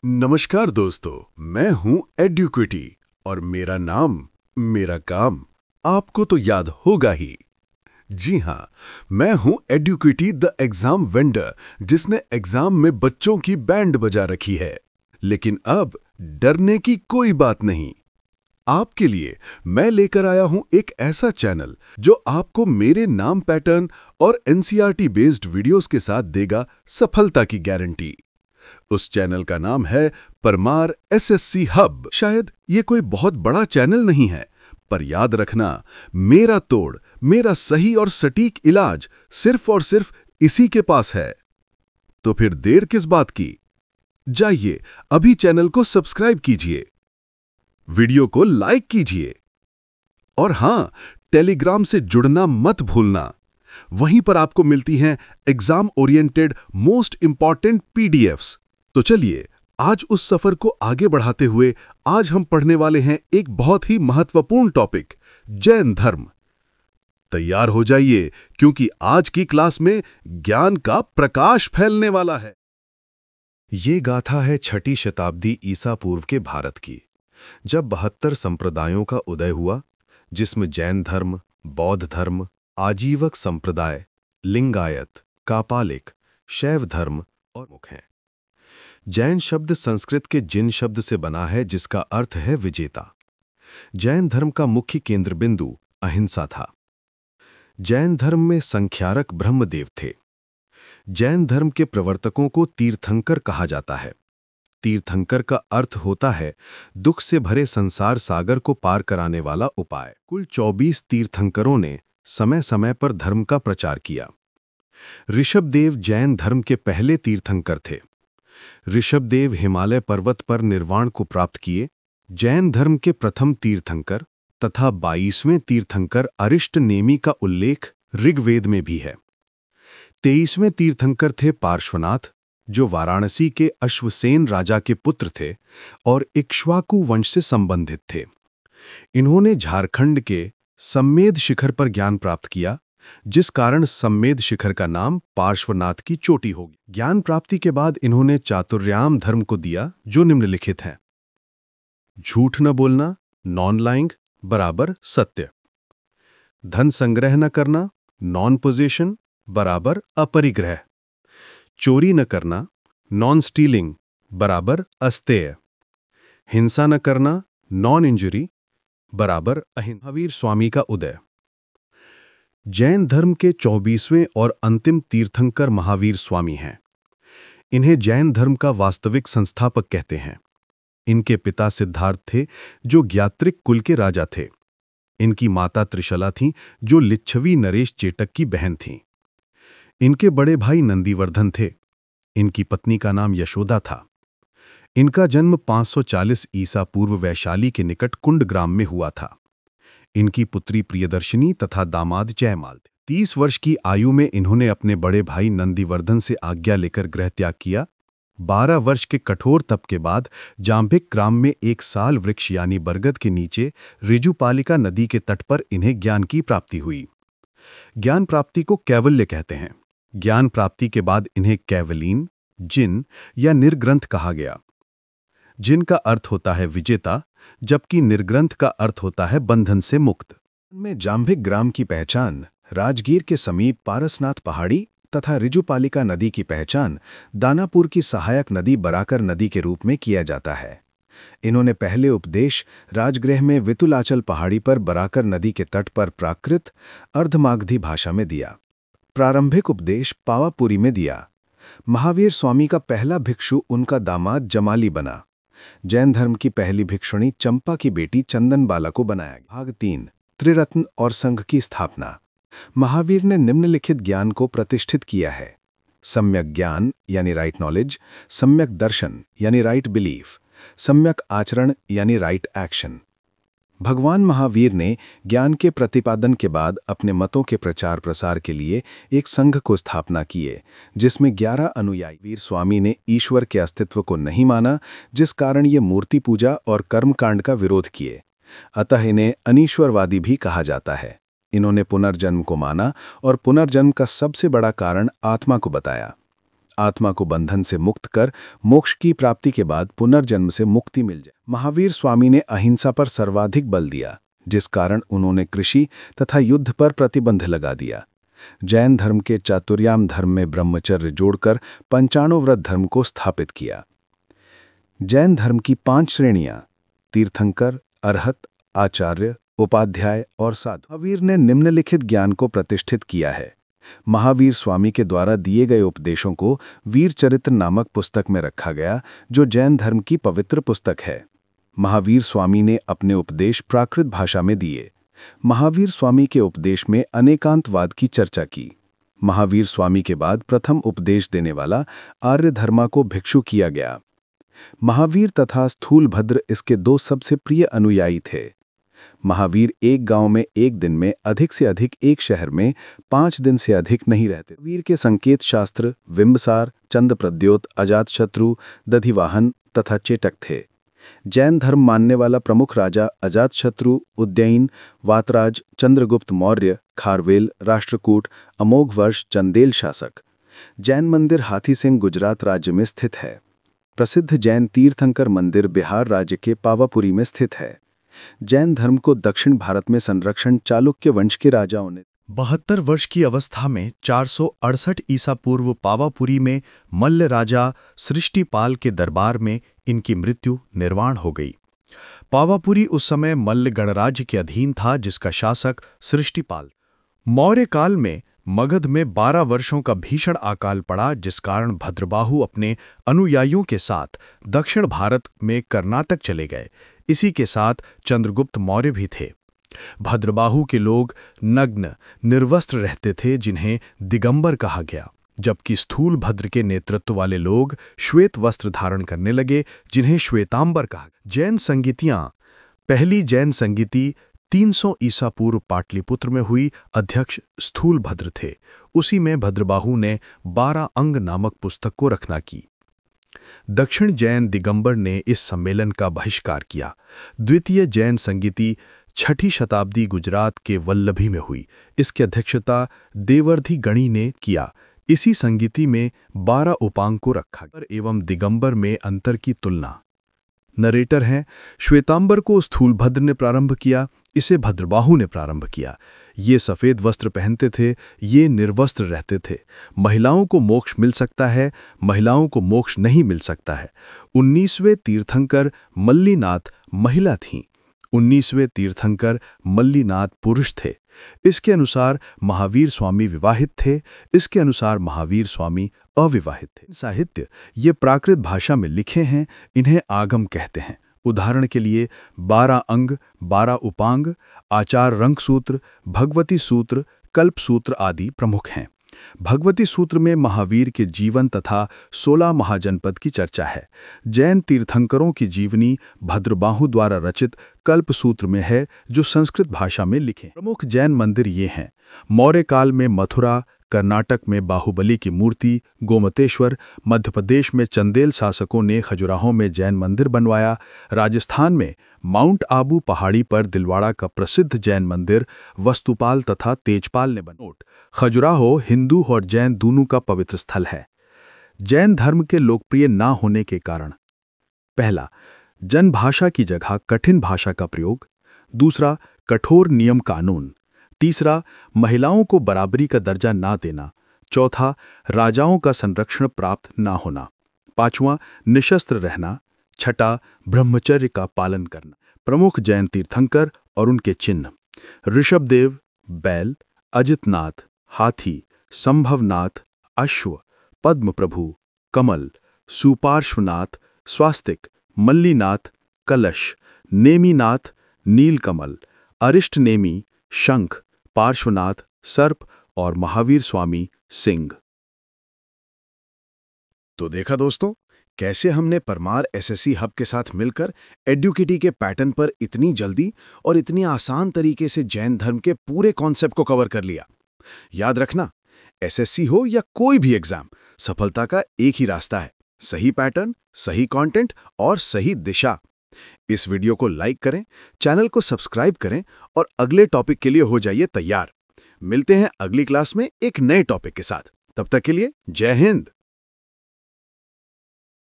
नमस्कार दोस्तों, मैं हूं एड्यूक्विटी और मेरा नाम, मेरा काम आपको तो याद होगा ही। जी हां, मैं हूं एड्यूक्विटी द एग्जाम वेंडर जिसने एग्जाम में बच्चों की बैंड बजा रखी है। लेकिन अब डरने की कोई बात नहीं। आपके लिए मैं लेकर आया हूं एक ऐसा चैनल जो आपको मेरे नाम पैटर्न और एनसीईआरटी बेस्ड वीडियोस के साथ देगा सफलता की गारंटी। उस चैनल का नाम है परमार एसएससी हब। शायद ये कोई बहुत बड़ा चैनल नहीं है, पर याद रखना, मेरा तोड़, मेरा सही और सटीक इलाज सिर्फ और सिर्फ इसी के पास है। तो फिर देर किस बात की? जाइए अभी चैनल को सब्सक्राइब कीजिए, वीडियो को लाइक कीजिए और हां, टेलीग्राम से जुड़ना मत भूलना। वहीं पर आपको मिलती हैं exam oriented most important PDFs. तो चलिए आज उस सफर को आगे बढ़ाते हुए आज हम पढ़ने वाले हैं एक बहुत ही महत्वपूर्ण टॉपिक, जैन धर्म। तैयार हो जाइए क्योंकि आज की क्लास में ज्ञान का प्रकाश फैलने वाला है। ये गाथा है 6ठी शताब्दी ईसा पूर्व के भारत की, जब 72 संप्रदायों का उदय हुआ, जिसमें जैन धर्म, बौद्ध धर्म, आजीवक संप्रदाय, लिंगायत, कापालिक, शैव धर्म और मुख हैं। जैन शब्द संस्कृत के जिन शब्द से बना है जिसका अर्थ है विजेता। जैन धर्म का मुख्य केंद्र बिंदु अहिंसा था। जैन धर्म में संख्यारक ब्रह्मदेव थे। जैन धर्म के प्रवर्तकों को तीर्थंकर कहा जाता है। तीर्थंकर का अर्थ होता है दुख से भरे संसार सागर को पार कराने वाला उपाय। कुल 24 तीर्थंकरों ने समय समय पर धर्म का प्रचार किया। ऋषभदेव जैन धर्म के पहले तीर्थंकर थे। ऋषभदेव हिमालय पर्वत पर निर्वाण को प्राप्त किए। जैन धर्म के प्रथम तीर्थंकर तथा 22वें तीर्थंकर अरिष्ट नेमि का उल्लेख ऋग्वेद में भी है। 23वें तीर्थंकर थे पार्श्वनाथ, जो वाराणसी के अश्वसेन राजा के पुत्र थे और इक्ष्वाकु वंश से संबंधित थे। इन्होंने झारखंड के सम्मेद शिखर पर ज्ञान प्राप्त किया, जिस कारण सम्मेद शिखर का नाम पार्श्वनाथ की चोटी हो गई। ज्ञान प्राप्ति के बाद इन्होंने चातुर्याम धर्म को दिया, जो निम्नलिखित है: झूठ न बोलना, नॉन लाइंग बराबर सत्य; धन संग्रह न करना, नॉन पोजेशन बराबर अपरिग्रह; चोरी न करना, नॉन स्टीलिंग बराबर अस्तेय; हिंसा न करना, नॉन इंजरी बराबर अहिंसा। महावीर स्वामी का उदय। जैन धर्म के 24वें और अंतिम तीर्थंकर महावीर स्वामी हैं। इन्हें जैन धर्म का वास्तविक संस्थापक कहते हैं। इनके पिता सिद्धार्थ थे, जो ज्ञात्रिक कुल के राजा थे। इनकी माता त्रिशला थीं, जो लिच्छवी नरेश चेटक की बहन थीं। इनके बड़े भाई नंदीवर्धन थे। इनकी पत्नी का नाम यशोदा था। इनका जन्म 540 ईसा पूर्व वैशाली के निकट कुंड ग्राम में हुआ था। इनकी पुत्री प्रियदर्शिनी तथा दामाद जयमाल थे। 30 वर्ष की आयु में इन्होंने अपने बड़े भाई नंदीवर्धन से आज्ञा लेकर गृह त्याग किया। 12 वर्ष के कठोर तप के बाद जाम्भिक ग्राम में एक साल वृक्ष यानी बरगद के नीचे ऋजुपालिका नदी के तट पर इन्हें ज्ञान की प्राप्ति हुई। ज्ञान प्राप्ति को कैवल्य कहते हैं। ज्ञान प्राप्ति के बाद इन्हें कैवलीन, जिन या निर्ग्रंथ कहा गया। जिन का अर्थ होता है विजेता, जबकि निर्ग्रंथ का अर्थ होता है बंधन से मुक्त। में जाम्भिक ग्राम की पहचान राजगीर के समीप पारसनाथ पहाड़ी तथा ऋजुपालिका नदी की पहचान दानापुर की सहायक नदी बराकर नदी के रूप में किया जाता है। इन्होंने पहले उपदेश राजगृह में वितुलाचल पहाड़ी पर बराकर नदी के तट पर प्राकृत अर्धमागधी भाषा में दिया। प्रारंभिक उपदेश पावापुरी में दिया। महावीर स्वामी का पहला भिक्षु उनका दामाद जमाली बना। जैन धर्म की पहली भिक्षुणी चंपा की बेटी चंदनबाला को बनाया गया। भाग 3, त्रिरत्न और संघ की स्थापना। महावीर ने निम्नलिखित ज्ञान को प्रतिष्ठित किया है: सम्यक ज्ञान यानी राइट नॉलेज, सम्यक दर्शन यानी राइट बिलीफ, सम्यक आचरण यानी राइट एक्शन। भगवान महावीर ने ज्ञान के प्रतिपादन के बाद अपने मतों के प्रचार प्रसार के लिए एक संघ को स्थापना किए, जिसमें 11 अनुयायी। वीर स्वामी ने ईश्वर के अस्तित्व को नहीं माना, जिस कारण ये मूर्ति पूजा और कर्मकांड का विरोध किए। अतः इन्हें अनीश्वरवादी भी कहा जाता है। इन्होंने पुनर्जन्म को माना और पुनर्जन्म का सबसे बड़ा कारण आत्मा को बताया। आत्मा को बंधन से मुक्त कर मोक्ष की प्राप्ति के बाद पुनर्जन्म से मुक्ति मिल जाए। महावीर स्वामी ने अहिंसा पर सर्वाधिक बल दिया, जिस कारण उन्होंने कृषि तथा युद्ध पर प्रतिबंध लगा दिया। जैन धर्म के चातुर्याम धर्म में ब्रह्मचर्य जोड़कर पंचाणुव्रत धर्म को स्थापित किया। जैन धर्म की 5 श्रेणियां तीर्थंकर, अरहत, आचार्य, उपाध्याय और साधु। महावीर ने निम्नलिखित ज्ञान को प्रतिष्ठित किया है। महावीर स्वामी के द्वारा दिए गए उपदेशों को वीर चरित्र नामक पुस्तक में रखा गया, जो जैन धर्म की पवित्र पुस्तक है। महावीर स्वामी ने अपने उपदेश प्राकृत भाषा में दिए। महावीर स्वामी के उपदेश में अनेकांतवाद की चर्चा की। महावीर स्वामी के बाद प्रथम उपदेश देने वाला आर्य धर्मा को भिक्षु किया गया। महावीर तथा स्थूलभद्र इसके 2 सबसे प्रिय अनुयायी थे। महावीर एक गांव में एक दिन में अधिक से अधिक एक शहर में 5 दिन से अधिक नहीं रहते। वीर के संकेत शास्त्र बिंबसार, चंद्रप्रद्योत, अजातशत्रु, दधिवाहन तथा चेटक थे। जैन धर्म मानने वाला प्रमुख राजा अजातशत्रु, उज्जैन, वातराज, चंद्रगुप्त मौर्य, खारवेल, राष्ट्रकूट, अमोघवर्ष, चंदेल शासक। जैन मंदिर हाथी सिंह गुजरात राज्य में स्थित है। प्रसिद्ध जैन तीर्थंकर मंदिर बिहार राज्य के पावापुरी में स्थित है। जैन धर्म को दक्षिण भारत में संरक्षण चालुक्य वंश के राजाओं ने 72 वर्ष की अवस्था में 468 ईसा पूर्व पावापुरी में मल्ल राजा सृष्टिपाल के दरबार में इनकी मृत्यु निर्वाण हो गई। पावापुरी उस समय मल्ल गणराज्य के अधीन था, जिसका शासक सृष्टिपाल। मौर्य काल में मगध में 12 वर्षों का भीषण अकाल पड़ा, जिस कारण भद्रबाहु अपने अनुयायियों के साथ दक्षिण भारत में कर्नाटक चले गए। इसी के साथ चंद्रगुप्त मौर्य भी थे। भद्रबाहु के लोग नग्न निर्वस्त्र रहते थे, जिन्हें दिगंबर कहा गया, जबकि स्थूल भद्र के नेतृत्व वाले लोग श्वेत वस्त्र धारण करने लगे, जिन्हें श्वेतांबर कहा। जैन संगीतियां पहली जैन संगीति 300 ईसा पूर्व पाटलिपुत्र में हुई। अध्यक्ष स्थूल भद्र थे। उसी में भद्रबाहु ने 12 अंग नामक पुस्तक को रचना की। दक्षिण जैन दिगंबर ने इस सम्मेलन का बहिष्कार किया। द्वितीय जैन संगीति 6ठी शताब्दी गुजरात के वल्लभी में हुई। इसकी अध्यक्षता देवर्धि गणी ने किया। इसी संगीति में 12 उपांग को रखा एवं दिगंबर में अंतर की तुलना। नरेटर हैं, श्वेतांबर को स्थूलभद्र ने प्रारंभ किया, इसे भद्रबाहु ने प्रारंभ किया। ये सफ़ेद वस्त्र पहनते थे, ये निर्वस्त्र रहते थे। महिलाओं को मोक्ष मिल सकता है, महिलाओं को मोक्ष नहीं मिल सकता है। 19वें तीर्थंकर मल्लीनाथ महिला थीं। 19वें तीर्थंकर मल्लीनाथ पुरुष थे। इसके अनुसार महावीर स्वामी विवाहित थे, इसके अनुसार महावीर स्वामी अविवाहित थे। साहित्य ये प्राकृत भाषा में लिखे हैं, इन्हें आगम कहते हैं। उदाहरण के लिए 12 अंग, 12 उपांग, आचार रंग सूत्र, भगवती सूत्र, कल्प सूत्र आदि प्रमुख हैं। भगवती सूत्र में महावीर के जीवन तथा 16 महाजनपद की चर्चा है। जैन तीर्थंकरों की जीवनी भद्रबाहु द्वारा रचित कल्प सूत्र में है, जो संस्कृत भाषा में लिखे। प्रमुख जैन मंदिर ये हैं: मौर्य काल में मथुरा, कर्नाटक में बाहुबली की मूर्ति, गोमतेश्वर, मध्य प्रदेश में चंदेल शासकों ने खजुराहो में जैन मंदिर बनवाया, राजस्थान में माउंट आबू पहाड़ी पर दिलवाड़ा का प्रसिद्ध जैन मंदिर वस्तुपाल तथा तेजपाल ने बनवाया। खजुराहो हिंदू और जैन दोनों का पवित्र स्थल है। जैन धर्म के लोकप्रिय ना होने के कारण: पहला, जनभाषा की जगह कठिन भाषा का प्रयोग। दूसरा, कठोर नियम कानून। तीसरा, महिलाओं को बराबरी का दर्जा ना देना। चौथा, राजाओं का संरक्षण प्राप्त ना होना। पांचवां, निशस्त्र रहना। छठा, ब्रह्मचर्य का पालन करना। प्रमुख जैन तीर्थंकर और उनके चिन्ह: ऋषभदेव बैल, अजितनाथ हाथी, संभवनाथ अश्व, पद्मप्रभु कमल, सुपार्श्वनाथ स्वास्तिक, मल्लीनाथ कलश, नेमीनाथ नीलकमल, अरिष्टनेमी शंख, पार्श्वनाथ सर्प और महावीर स्वामी सिंह। तो देखा दोस्तों, कैसे हमने परमार एसएससी हब के साथ मिलकर एडुकेटी के पैटर्न पर इतनी जल्दी और इतनी आसान तरीके से जैन धर्म के पूरे कॉन्सेप्ट को कवर कर लिया। याद रखना, एसएससी हो या कोई भी एग्जाम, सफलता का एक ही रास्ता है: सही पैटर्न, सही कंटेंट और सही दिशा। इस वीडियो को लाइक करें, चैनल को सब्सक्राइब करें और अगले टॉपिक के लिए हो जाइए तैयार। मिलते हैं अगली क्लास में एक नए टॉपिक के साथ। तब तक के लिए जय हिंद।